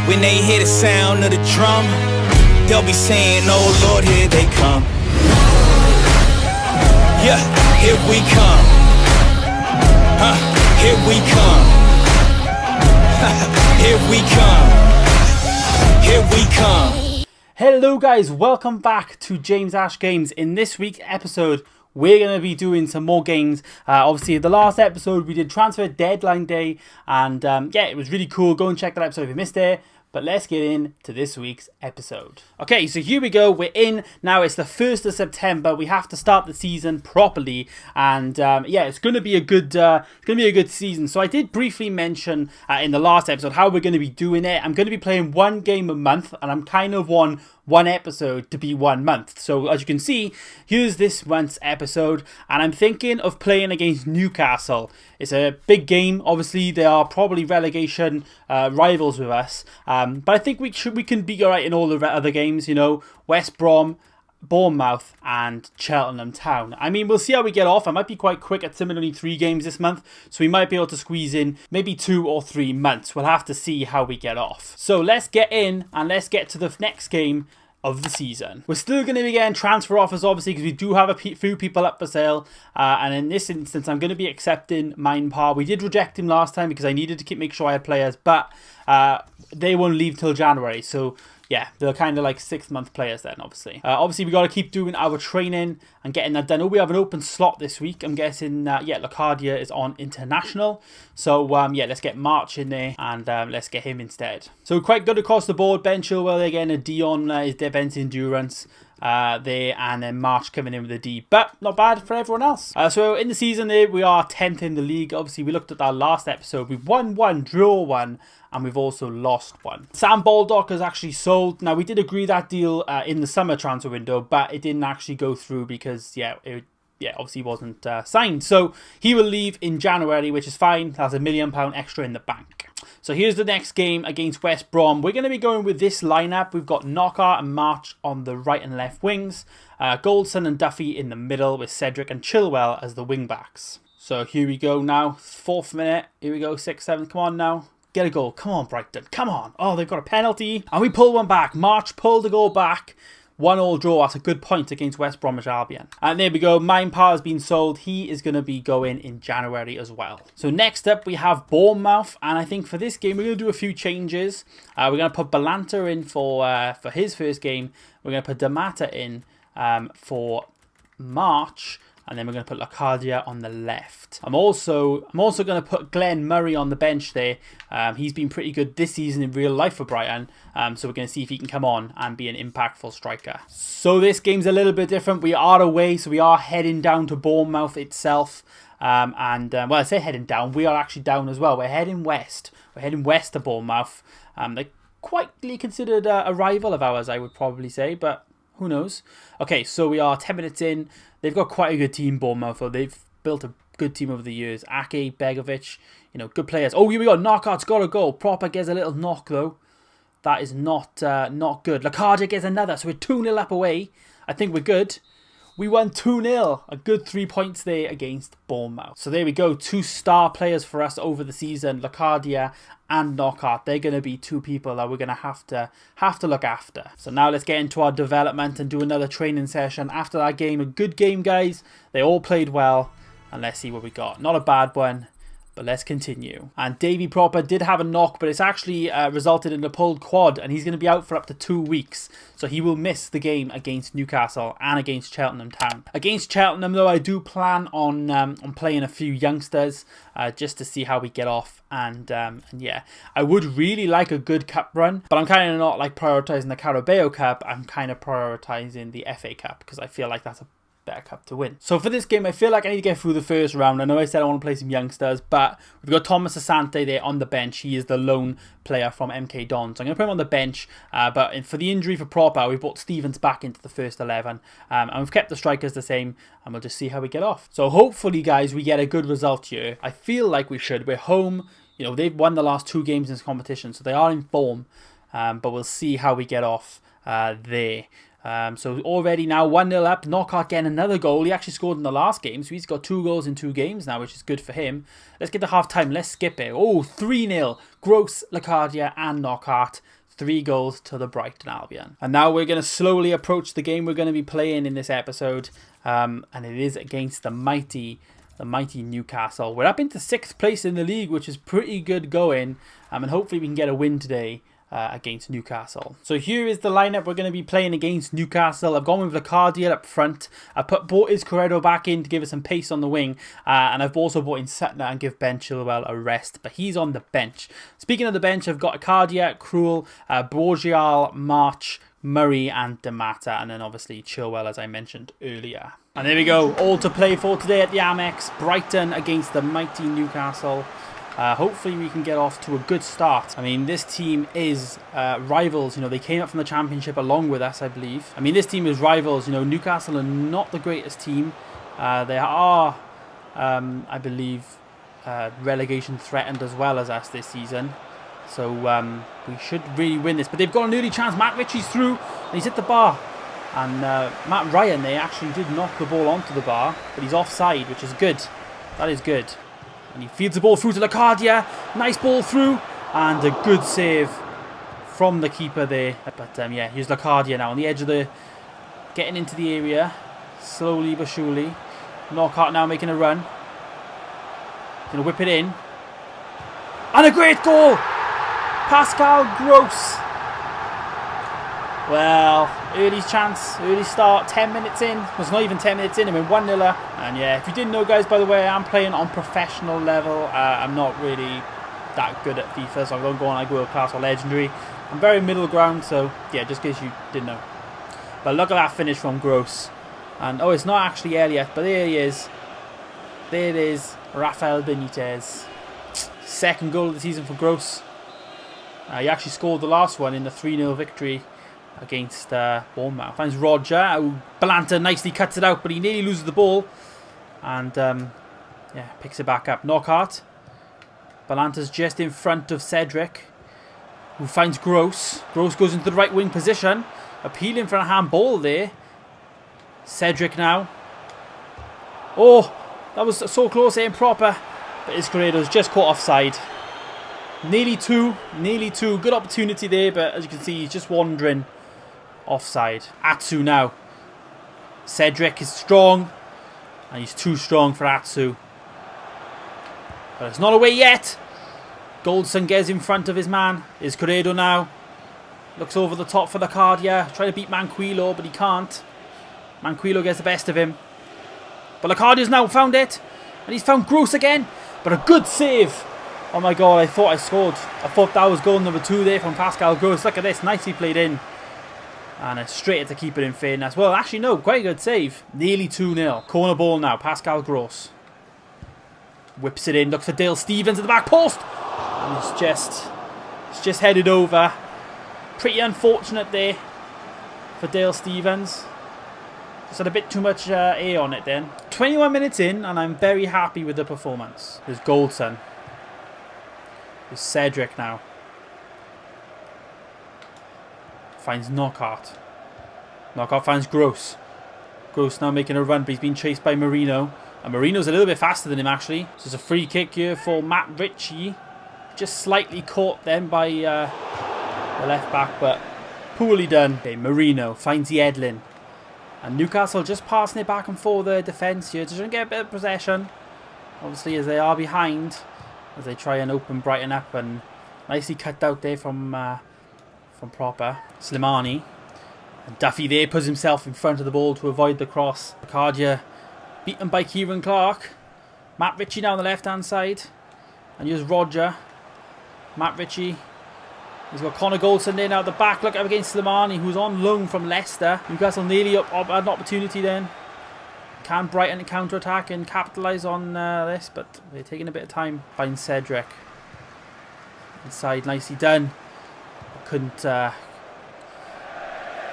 When they hear the sound of the drum, they'll be saying, oh Lord, here they come. Yeah, here we come. Here we come. Here we come. Here we come. Hello guys, welcome back to James Ash Games. In this week's episode, we're going to be doing some more games. Obviously, the last episode we did Transfer Deadline Day, and yeah, it was really cool. Go and check that episode if you missed it. But let's get into this week's episode. Okay, so here we go. We're in now. It's the 1st of September. We have to start the season properly, and yeah, it's going to be a good. Season. So I did briefly mention in the last episode how we're going to be doing it. I'm going to be playing one game a month, and I'm kind of on one episode to be 1 month. So as you can see, here's this month's episode, and I'm thinking of playing against Newcastle. It's a big game. Obviously, they are probably relegation rivals with us, but I think we can be alright in all the other games. You know, West Brom, Bournemouth and Cheltenham Town. I mean, we'll see how we get off. I might be quite quick at similarly 3 games this month, so we might be able to squeeze in maybe 2 or 3 months. We'll have to see how we get off. So let's get in and let's get to the next game of the season. We're still going to be getting transfer offers, obviously, because we do have a few people up for sale, and in this instance I'm going to be accepting Minepar. We did reject him last time because I needed to make sure I had players, but they won't leave till January, so yeah, they're kind of like 6-month players then, obviously. Obviously, we got to keep doing our training and getting that done. Oh, we have an open slot this week. I'm guessing, yeah, Locadia is on international. So, yeah, let's get March in there and let's get him instead. So, quite good across the board. Ben Chilwell again, a D on his defense endurance there, and then March coming in with a D, but not bad for everyone else. So in the season there, we are 10th in the league. Obviously, we looked at our last episode. We've won 1, draw 1, and we've also lost 1. Sam Baldock has actually sold. Now, we did agree that deal in the summer transfer window, but it didn't actually go through because, yeah, obviously wasn't signed. So he will leave in January, which is fine. That's £1 million extra in the bank. So here's the next game against West Brom. We're going to be going with this lineup. We've got Knockaert and March on the right and left wings. Goldson and Duffy in the middle with Cedric and Chilwell as the wing backs. So here we go now. 4th minute. Here we go. 6th, 7th. Come on now. Get a goal. Come on, Brighton. Come on. Oh, they've got a penalty. And we pull one back. March pulled the goal back. 1-1 draw. That's a good point against West Bromwich Albion. And there we go. Minepar has been sold. He is going to be going in January as well. So next up we have Bournemouth. And I think for this game we're going to do a few changes. We're going to put Balanta in for his first game. We're going to put Damata in for March. And then we're going to put Locadia on the left. I'm also going to put Glenn Murray on the bench there. He's been pretty good this season in real life for Brighton. So we're going to see if he can come on and be an impactful striker. So this game's a little bit different. We are away, so we are heading down to Bournemouth itself. Well, I say heading down. We are actually down as well. We're heading west. We're heading west to Bournemouth. They're quietly considered a rival of ours, I would probably say, but who knows? Okay, so we are 10 minutes in. They've got quite a good team, Bournemouth. They've built a good team over the years. Ake, Begovic, you know, good players. Oh, here we go. Knockaert's got a goal. Proper gets a little knock, though. That is not good. Locadia gets another, so we're 2-0 up away. I think we're good. We won 2-0. A good 3 points there against Bournemouth. So there we go. 2 star players for us over the season. Locadia and Knockaert. They're going to be 2 people that we're going to have to look after. So now let's get into our development and do another training session after that game. A good game, guys. They all played well. And let's see what we got. Not a bad one. But let's continue. And Davy Proper did have a knock, but it's actually resulted in a pulled quad, and he's going to be out for up to 2 weeks. So he will miss the game against Newcastle and against Cheltenham Town. Against Cheltenham, though, I do plan on playing a few youngsters just to see how we get off. And yeah, I would really like a good cup run, but I'm kind of not like prioritising the Carabao Cup. I'm kind of prioritising the FA Cup because I feel like that's a better cup to win. So for this game, I feel like I need to get through the first round. I know I said I want to play some youngsters, but we've got Thomas Asante there on the bench. He is the lone player from MK Dons. So I'm going to put him on the bench, but for the injury for Proper, we brought Stevens back into the first 11, and we've kept the strikers the same, and we'll just see how we get off. So hopefully, guys, we get a good result here. I feel like we should. We're home. You know, they've won the last 2 games in this competition, so they are in form, but we'll see how we get off there. So already now 1-0 up. Knockout getting another goal. He actually scored in the last game, so he's got 2 goals in 2 games now, which is good for him. Let's get to half time. Let's skip it. Oh, 3-0. Gross, Locadia and Knockout. 3 goals to the Brighton Albion. And now we're going to slowly approach the game we're going to be playing in this episode. And it is against the mighty Newcastle. We're up into 6th place in the league, which is pretty good going. And hopefully we can get a win today against Newcastle. So here is the lineup we're going to be playing against Newcastle. I've gone with Locadia up front. I brought Corredo back in to give us some pace on the wing. And I've also brought in Sutton and give Ben Chilwell a rest. But he's on the bench. Speaking of the bench, I've got Locadia, Krul, Borgial, March, Murray and Damata, and then obviously Chilwell, as I mentioned earlier. And there we go, all to play for today at the Amex. Brighton against the mighty Newcastle. Hopefully we can get off to a good start. I mean, this team is rivals. You know, they came up from the Championship along with us, I believe. I mean, this team is rivals. You know, Newcastle are not the greatest team. They are, I believe, relegation threatened as well as us this season. So we should really win this. But they've got an early chance. Matt Ritchie's through and he's hit the bar. And Matt Ryan, they actually did knock the ball onto the bar. But he's offside, which is good. That is good. And he feeds the ball through to Locadia. Nice ball through. And a good save from the keeper there. But yeah, here's Locadia now on the edge of the... Getting into the area. Slowly but surely. Knockout now making a run. Going to whip it in. And a great goal! Pascal Gross. Well, early chance, early start, 10 minutes in. Well, it's not even 10 minutes in, I mean 1-0 up. And yeah, if you didn't know, guys, by the way, I'm playing on professional level. I'm not really that good at FIFA, so I don't go on like World Class or Legendary. I'm very middle ground, so yeah, just in case you didn't know. But look at that finish from Gross. And oh, it's not actually Elliot, but there he is. There it is, Rafael Benitez. 2nd goal of the season for Gross. He actually scored the last one in the 3-0 victory against Bournemouth. Finds Roger. Balanta nicely cuts it out, but he nearly loses the ball. And yeah, picks it back up. Knockout. Balanta's just in front of Cedric, who finds Gross. Gross goes into the right wing position. Appealing for a handball there. Cedric now. Oh, that was so close, improper. But Corredo's just caught offside. Nearly two. Good opportunity there, but as you can see, he's just wandering offside. Atsu now. Cedric is strong, and he's too strong for Atsu. But it's not away yet. Goldson gets in front of his man. Corredo now. Looks over the top for Locadia. Trying to beat Manquillo, but he can't. Manquillo gets the best of him. But Locadia's now found it. And he's found Gross again. But a good save. Oh my god, I thought I scored. I thought that was goal number 2 there from Pascal Gross. Look at this, nicely played in. And it's straight at the keeper in fairness. Well, actually no, quite a good save. Nearly 2-0. Corner ball now, Pascal Gross. Whips it in, looks for Dale Stephens at the back post. And it's just headed over. Pretty unfortunate there for Dale Stephens. Just had a bit too much air on it then. 21 minutes in, and I'm very happy with the performance. There's Goldson. There's Cedric now. Finds Knockout. Knockout finds Gross. Gross now making a run, but he's being chased by Marino. And Marino's a little bit faster than him, actually. So it's a free kick here for Matt Ritchie. Just slightly caught then by the left back, but poorly done. Okay, Marino finds the Edlin. And Newcastle just passing it back and forth the defence here. Just trying to get a bit of possession. Obviously, as they are behind, as they try and open Brighton up, and nicely cut out there from Proper. Slimani. And Duffy there puts himself in front of the ball to avoid the cross. Locadia beaten by Kieran Clark. Matt Ritchie down the left hand side. And here's Roger. Matt Ritchie. He's got Connor Goldson there now at the back. Look up against Slimani, who's on loan from Leicester. Newcastle nearly had an opportunity then. Can Brighton counter-attack and capitalise on this? But they're taking a bit of time. Finds Cedric. Inside, nicely done. Couldn't...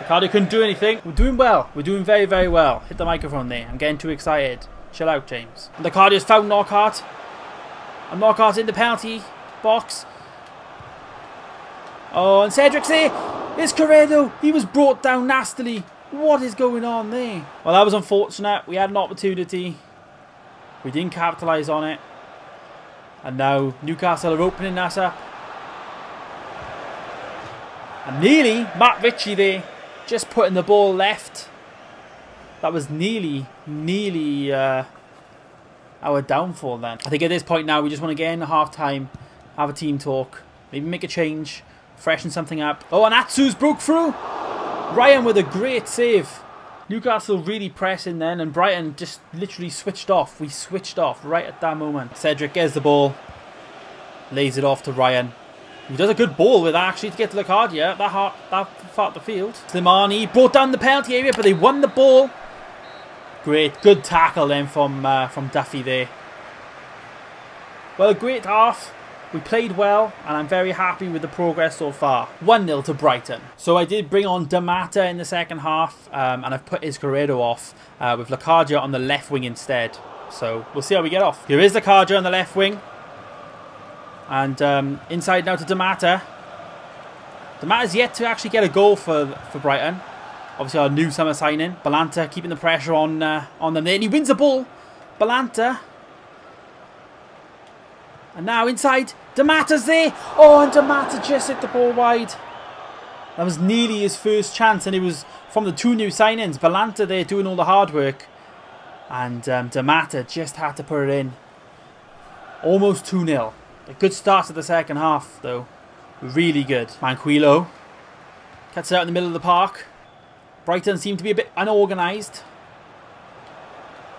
Locadia couldn't do anything. We're doing well. We're doing very, very well. Hit the microphone there. I'm getting too excited. Chill out, James. Locadia's found Knockout. And Knockout's in the penalty box. Oh, and Cedric's there. It's Corredo. He was brought down nastily What is going on there? Well, that was unfortunate. We had an opportunity. We didn't capitalise on it. And now Newcastle are opening us up. And nearly, Matt Ritchie there, just putting the ball left. That was nearly our downfall then. I think at this point now, we just want to get in at half-time, have a team talk, maybe make a change, freshen something up. Oh, and Atsu's broke through. Ryan with a great save. Newcastle really pressing then, and Brighton just literally switched off. We switched off right at that moment. Cedric gets the ball, lays it off to Ryan, who does a good ball with that actually to get to Locadia, that far up the field. Slimani brought down the penalty area, but they won the ball. Great, good tackle then from Duffy there. Well, a great half. We played well, and I'm very happy with the progress so far. 1-0 to Brighton. So I did bring on Damata in the second half, and I've put Izquierdo off with Locadia on the left wing instead. So we'll see how we get off. Here is Locadia on the left wing. And inside now to Damata. Damata's yet to actually get a goal for Brighton. Obviously our new summer signing. Balanta keeping the pressure on them there. And he wins the ball. Balanta. And now inside. Damata's there. Oh, and Damata just hit the ball wide. That was nearly his first chance. And it was from the two new signings. Balanta there doing all the hard work. And Damata just had to put it in. Almost 2-0. A good start to the second half, though. Really good. Manquillo cuts it out in the middle of the park. Brighton seem to be a bit unorganised.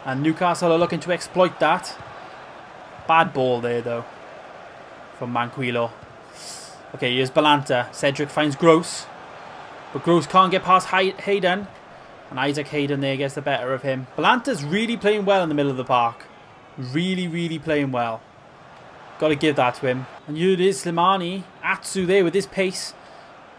And Newcastle are looking to exploit that. Bad ball there, though, from Manquillo. Okay, here's Balanta. Cedric finds Gross. But Gross can't get past Hayden. And Isaac Hayden there gets the better of him. Balanta's really playing well in the middle of the park. Really, really playing well. Got to give that to him. And here it is, Slimani. Atsu there with his pace.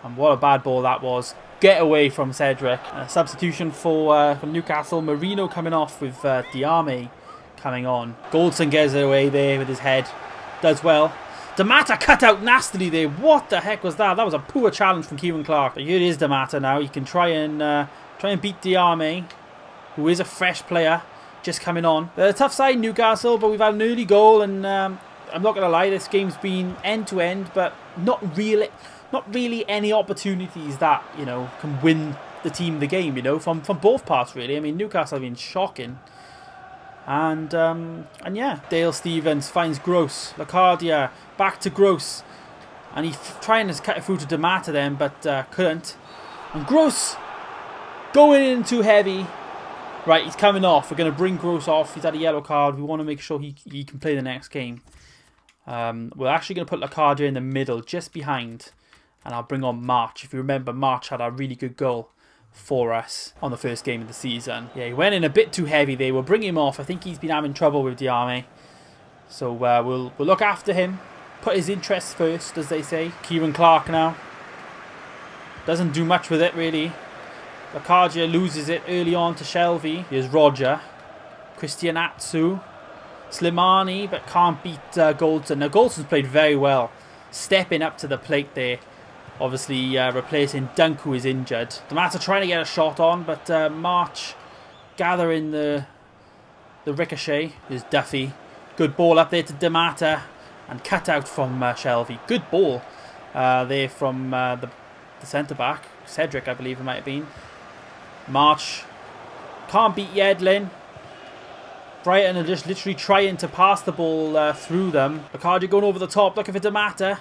And what a bad ball that was. Get away from Cedric. A substitution for Newcastle. Marino coming off with Diame coming on. Goldson gets it away there with his head. Does well. Damata cut out nastily there. What the heck was that? That was a poor challenge from Kieran Clark. But here it is, Damata now. He can try and beat Diame, who is a fresh player, just coming on. They're a tough side, Newcastle, but we've had an early goal, and I'm not going to lie, this game's been end to end, but not really any opportunities that, you know, can win the team the game, you know, from both parts really. I mean, Newcastle have been shocking. And yeah, Dale Stevens finds Gross. Locadia back to Gross, and he's trying to cut it through to Damata then, but couldn't. And Gross going in too heavy. Right, he's coming off. We're going to bring Gross off. He's had a yellow card. We want to make sure he can play the next game. We're actually going to put Locadia in the middle, just behind. And I'll bring on March. If you remember, March had a really good goal for us on the first game of the season. Yeah, he went in a bit too heavy there. We'll bring him off. I think he's been having trouble with Diame. So we'll look after him. Put his interests first, as they say. Kieran Clark now. Doesn't do much with it, really. Locadia loses it early on to Shelvey. Here's Roger. Christian Atsu. Slimani, but can't beat Goldson. Now, Goldson's played very well. Stepping up to the plate there. Obviously replacing Dunk, who is injured. Damata trying to get a shot on, but March gathering the ricochet. Here's Duffy. Good ball up there to Damata. And cut out from Shelvey. Good ball there from the centre-back. Cedric, I believe it might have been. March can't beat Yedlin. Brighton are just literally trying to pass the ball through them. Locadia going over the top, looking for Damata.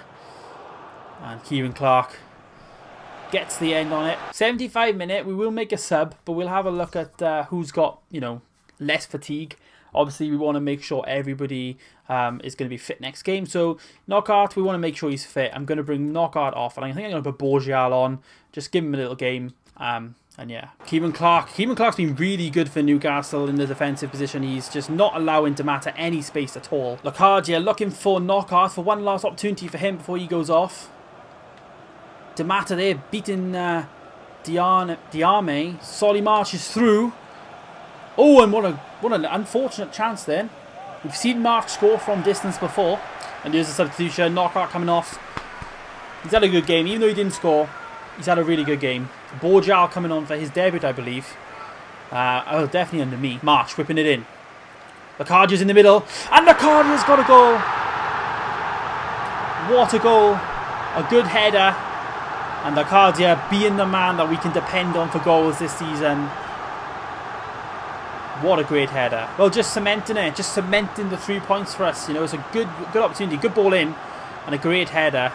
And Kieran Clark gets the end on it. 75 minute, we will make a sub, but we'll have a look at who's got, you know, less fatigue. Obviously, we want to make sure everybody is going to be fit next game. So, Knockaert, we want to make sure he's fit. I'm going to bring Knockaert off, and I think I'm going to put Borgial on. Just give him a little game. And yeah, Kieran Clark's been really good for Newcastle in the defensive position. He's just not allowing Damata any space at all. Locadia looking for Knockaert for one last opportunity for him before he goes off. Damata there beating Diame. Solly March is through. Oh, and what an unfortunate chance then. We've seen March score from distance before. And there's a substitution. Knockaert coming off. He's had a good game. Even though he didn't score, he's had a really good game. Borjal coming on for his debut, I believe. Oh, definitely under me. March whipping it in. Locadia's in the middle. And Locadia's got a goal. What a goal. A good header. And Locadia being the man that we can depend on for goals this season. What a great header. Well, just cementing it. Just cementing the 3 points for us. You know, it's a good opportunity. Good ball in. And a great header.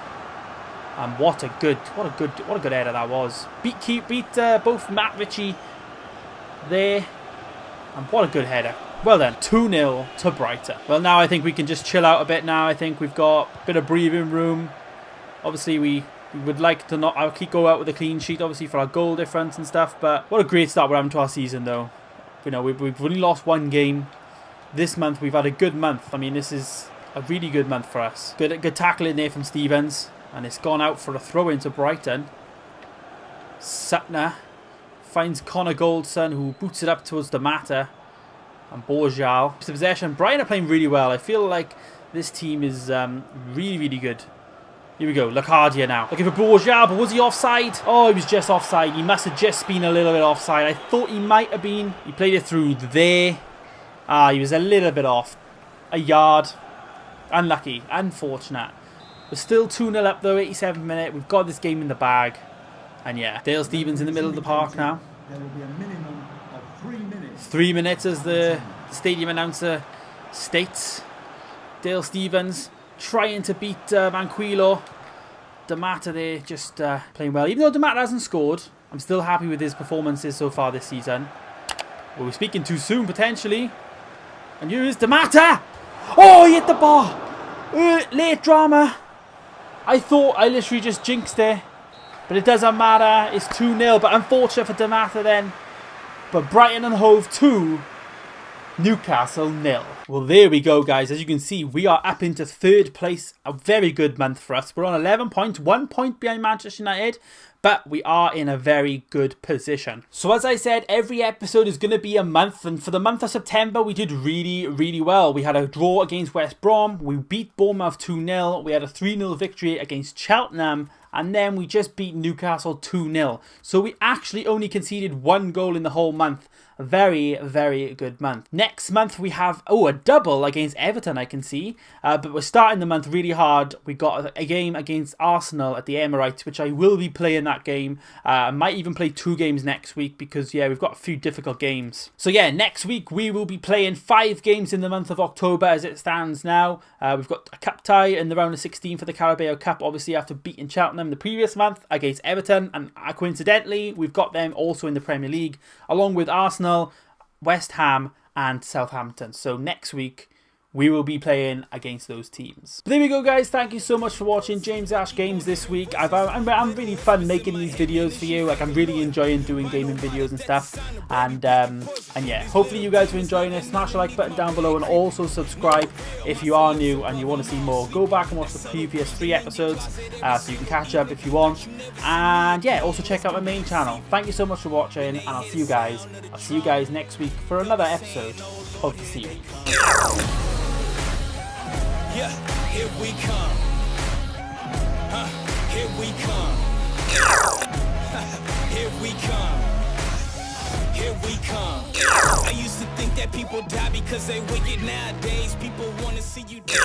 And what a good header that was. Beat both Matt Ritchie there. And what a good header. Well then, 2-0 to Brighton. Well, now I think we can just chill out a bit now. I think we've got a bit of breathing room. Obviously, we would like to not go out with a clean sheet, obviously, for our goal difference and stuff. But what a great start we're having to our season, though. You know, we've only lost one game. This month, we've had a good month. I mean, this is a really good month for us. Good tackle in there from Stevens. And it's gone out for a throw into Brighton. Sutner finds Connor Goldson, who boots it up towards the Mata. And Borjal. The possession. Brighton are playing really well. I feel like this team is really, really good. Here we go. Locadia now. Looking for Borjal, but was he offside? Oh, he was just offside. He must have just been a little bit offside. I thought he might have been. He played it through there. He was a little bit off. A yard. Unlucky. Unfortunate. We're still 2-0 up though, 87th minute. We've got this game in the bag. And yeah, Dale Stevens in the middle of the park now. There will be a minimum of 3 minutes. 3 minutes as the stadium announcer states. Dale Stevens trying to beat Manquillo. Damata there just playing well. Even though Damata hasn't scored, I'm still happy with his performances so far this season. Well, we're speaking too soon potentially. And here is Damata. Oh, he hit the bar. Late drama. I thought I literally just jinxed it. But it doesn't matter. It's 2-0. But unfortunate for Damata then. But Brighton and Hove 2. Newcastle 0. Well, there we go, guys. As you can see, we are up into 3rd place. A very good month for us. We're on 11 points. 1 point behind Manchester United. But we are in a very good position. So as I said, every episode is going to be a month. And for the month of September, we did really, really well. We had a draw against West Brom. We beat Bournemouth 2-0. We had a 3-0 victory against Cheltenham. And then we just beat Newcastle 2-0. So we actually only conceded 1 goal in the whole month. A very, very good month. Next month we have, a double against Everton, I can see. But we're starting the month really hard. We got a game against Arsenal at the Emirates, which I will be playing that game. I might even play 2 games next week because, yeah, we've got a few difficult games. So, yeah, next week we will be playing 5 games in the month of October as it stands now. We've got a cup tie in the round of 16 for the Carabao Cup, obviously after beating Cheltenham the previous month against Everton. And coincidentally, we've got them also in the Premier League, along with Arsenal, West Ham and Southampton. So next week we will be playing against those teams. But there we go, guys. Thank you so much for watching James Ash Games this week. I'm really fun making these videos for you. Like, I'm really enjoying doing gaming videos and stuff. And yeah, hopefully you guys are enjoying it. Smash the like button down below and also subscribe if you are new and you want to see more. Go back and watch the previous 3 episodes so you can catch up if you want. And yeah, also check out my main channel. Thank you so much for watching, and I'll see you guys next week for another episode of the series. Yeah, here we come. Here we come. Here we come. Here we come. I used to think that people die because they wicked. Nowadays people want to see you die.